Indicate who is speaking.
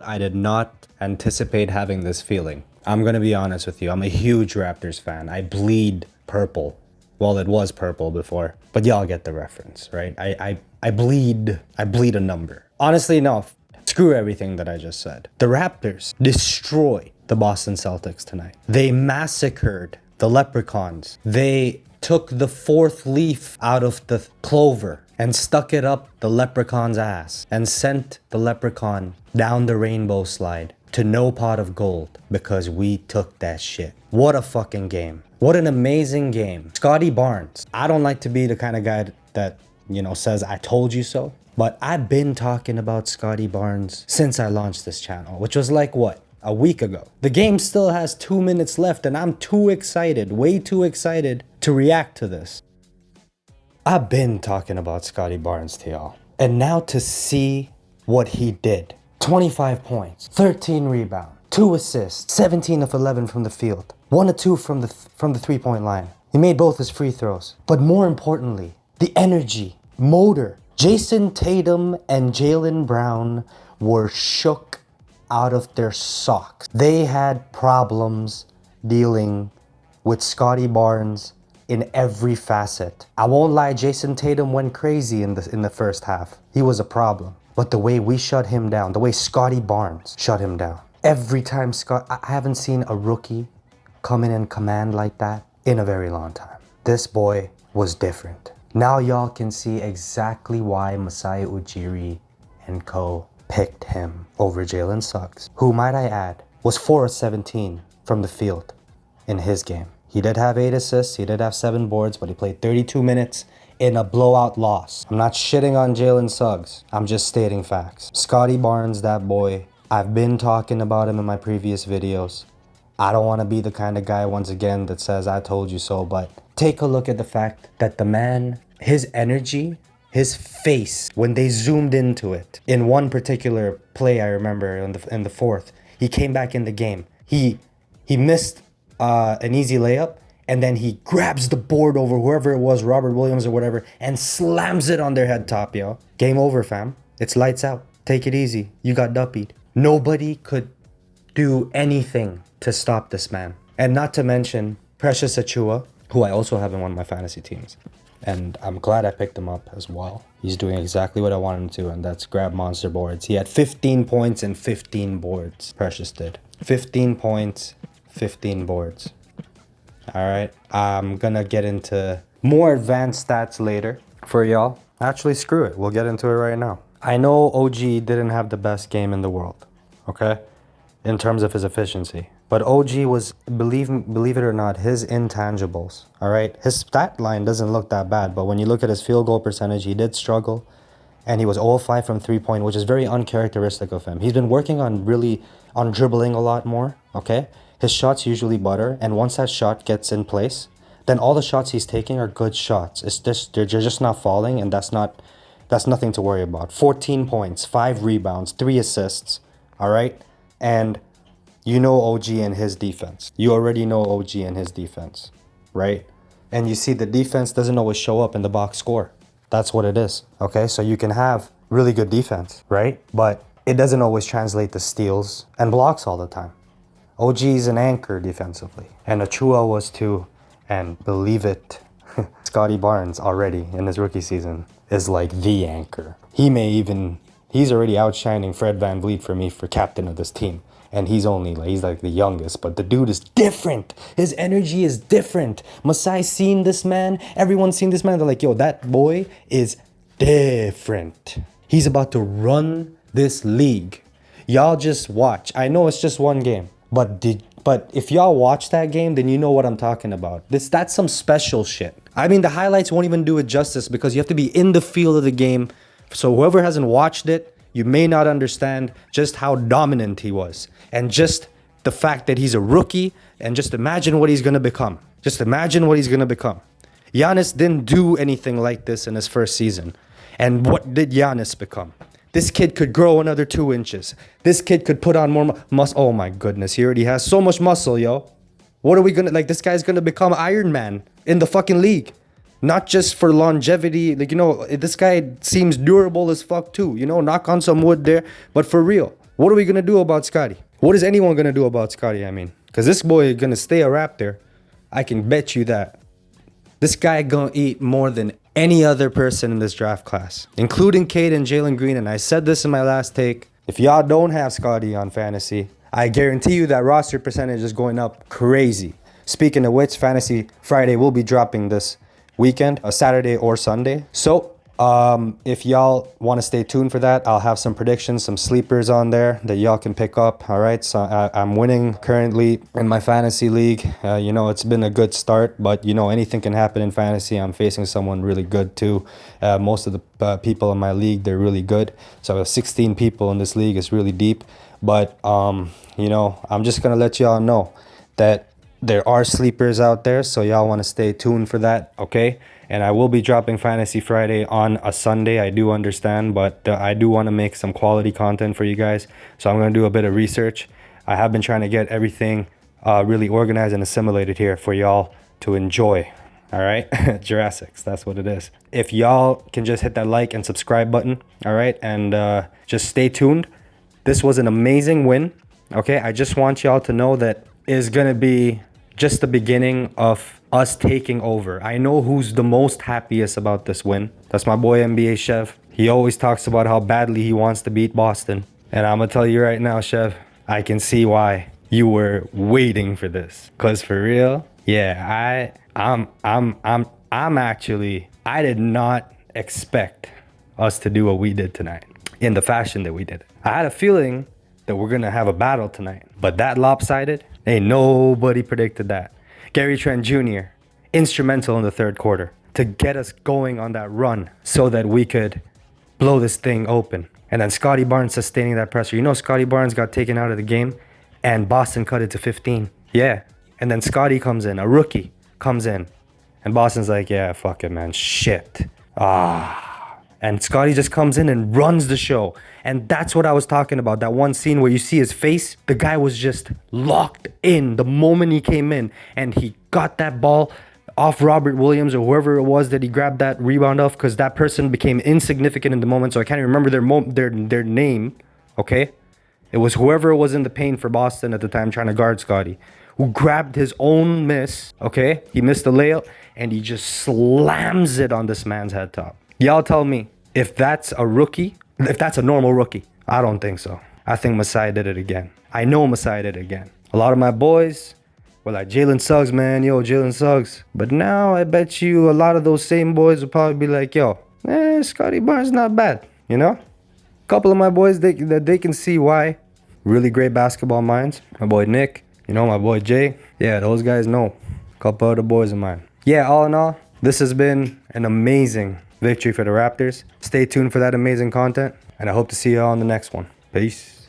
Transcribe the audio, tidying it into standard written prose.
Speaker 1: I did not anticipate having this feeling. I'm gonna be honest with you. I'm a huge Raptors fan. I bleed purple. Well, it was purple before, but y'all get the reference, right? I bleed a number. Honestly, no. Screw everything that I just said. The Raptors destroyed the Boston Celtics tonight. They massacred the Leprechauns. They took the fourth leaf out of the clover and stuck it up the leprechaun's ass and sent the leprechaun down the rainbow slide to no pot of gold because we took that shit. What a fucking game. What an amazing game. Scottie Barnes. I don't like to be the kind of guy that, says I told you so. But I've been talking about Scottie Barnes since I launched this channel, which was like what? A week ago. The game still has 2 minutes left and I'm too excited, way too excited to react to this. I've been talking about Scottie Barnes to y'all. And now to see what he did. 25 points, 13 rebounds, 2 assists, 17 of 11 from the field, 1 of 2 from the 3-point line. He made both his free throws. But more importantly, the energy, motor. Jayson Taytum and Jaylen Brown were shook out of their socks. They had problems dealing with Scottie Barnes in every facet. I won't lie, Jayson Tatum went crazy in the first half. He was a problem. But the way we shut him down, the way Scottie Barnes shut him down. Every time I haven't seen a rookie come in and command like that in a very long time. This boy was different. Now y'all can see exactly why Masai Ujiri and co picked him over Jalen Suggs, who, might I add, was 4 of 17 from the field in his game. He did have 8 assists, he did have 7 boards, but he played 32 minutes in a blowout loss. I'm not shitting on Jalen Suggs, I'm just stating facts. Scottie Barnes, that boy, I've been talking about him in my previous videos. I don't want to be the kind of guy, once again, that says I told you so, but take a look at the fact that the man, his energy, his face, when they zoomed into it, in one particular play I remember in the fourth, he came back in the game. He missed an easy layup, and then he grabs the board over whoever it was, Robert Williams or whatever, and slams it on their head top, yo. Game over, fam. It's lights out. Take it easy. You got duppied. Nobody could do anything to stop this man. And not to mention Precious Achiuwa, who I also have in one of my fantasy teams. And I'm glad I picked him up as well. He's doing exactly what I want him to, and that's grab monster boards. He had 15 points and 15 boards. Precious did. 15 points, 15 boards. Alright, I'm gonna get into more advanced stats later for y'all. Actually, screw it. We'll get into it right now. I know OG didn't have the best game in the world, okay? In terms of his efficiency. But OG was, believe it or not, his intangibles, all right? His stat line doesn't look that bad, but when you look at his field goal percentage, he did struggle. And he was 0-5 from 3-point, which is very uncharacteristic of him. He's been working on dribbling a lot more, okay? His shots usually butter, and once that shot gets in place, then all the shots he's taking are good shots. It's just, they're just not falling, and that's nothing to worry about. 14 points, 5 rebounds, 3 assists, all right? And you know OG and his defense. You already know OG and his defense, right? And you see the defense doesn't always show up in the box score. That's what it is, okay? So you can have really good defense, right? But it doesn't always translate to steals and blocks all the time. OG is an anchor defensively. And Achiuwa was too. And believe it, Scottie Barnes already in his rookie season is like the anchor. He's already outshining Fred VanVleet for me for captain of this team. And he's like the youngest, but the dude is different. His energy is different. Masai's seen this man. Everyone's seen this man. They're like, yo, that boy is different. He's about to run this league. Y'all just watch. I know it's just one game, but if y'all watch that game, then you know what I'm talking about. That's some special shit. I mean, the highlights won't even do it justice because you have to be in the field of the game. So whoever hasn't watched it, you may not understand just how dominant he was. And just the fact that he's a rookie, and just imagine what he's going to become. Just imagine what he's going to become. Giannis didn't do anything like this in his first season. And what did Giannis become? This kid could grow another 2 inches. This kid could put on more muscle. Oh my goodness, he already has so much muscle, yo. What are we going to, this guy's going to become Iron Man in the fucking league. Not just for longevity, this guy seems durable as fuck too, knock on some wood there, but for real. What are we going to do about Scottie? What is anyone going to do about Scottie, I mean? Because this boy is going to stay a Raptor. I can bet you that. This guy going to eat more than any other person in this draft class, including Cade and Jalen Green. And I said this in my last take. If y'all don't have Scottie on fantasy, I guarantee you that roster percentage is going up crazy. Speaking of which, Fantasy Friday will be dropping this weekend, a Saturday or Sunday. So if y'all want to stay tuned for that, I'll have some predictions, some sleepers on there that y'all can pick up. All right, so I'm winning currently in my fantasy league. You know, it's been a good start, but you know, anything can happen in fantasy. I'm facing someone really good too. Most of the people in my league, they're really good. So I have 16 people in this league. It's really deep. But you know, I'm just gonna let y'all know that there are sleepers out there, so y'all want to stay tuned for that, okay? And I will be dropping Fantasy Friday on a Sunday, I do understand, but I do want to make some quality content for you guys. So I'm going to do a bit of research. I have been trying to get everything really organized and assimilated here for y'all to enjoy. All right, Jurassics, that's what it is. If y'all can just hit that like and subscribe button, all right, and just stay tuned. This was an amazing win, okay? I just want y'all to know that is going to be just the beginning of us taking over. I know who's the most happiest about this win. That's my boy NBA Chef. He always talks about how badly he wants to beat Boston. And I'm gonna tell you right now, Chef, I can see why you were waiting for this. Cause for real, yeah, I'm actually, I did not expect us to do what we did tonight in the fashion that we did. I had a feeling that we're gonna have a battle tonight, but that lopsided, ain't nobody predicted that. Gary Trent Jr., instrumental in the third quarter to get us going on that run so that we could blow this thing open. And then Scottie Barnes sustaining that pressure. You know, Scottie Barnes got taken out of the game and Boston cut it to 15. Yeah. And then Scottie comes in, a rookie comes in, and Boston's like, yeah, fuck it, man. Shit. And Scottie just comes in and runs the show. And that's what I was talking about. That one scene where you see his face. The guy was just locked in the moment he came in. And he got that ball off Robert Williams or whoever it was that he grabbed that rebound off. Because that person became insignificant in the moment. So I can't even remember their name. Okay? It was whoever was in the paint for Boston at the time trying to guard Scottie, who grabbed his own miss. Okay? He missed the layup. And he just slams it on this man's head top. Y'all tell me, if that's a rookie, if that's a normal rookie, I don't think so. I think Masai did it again. I know Masai did it again. A lot of my boys were like, Jalen Suggs, man, yo, Jalen Suggs. But now I bet you a lot of those same boys will probably be like, yo, Scottie Barnes not bad, you know? A couple of my boys, they can see why. Really great basketball minds. My boy Nick, you know, my boy Jay. Yeah, those guys know. A couple other boys of mine. Yeah, all in all, this has been an amazing victory for the Raptors. Stay tuned for that amazing content, and I hope to see you all on the next one. Peace.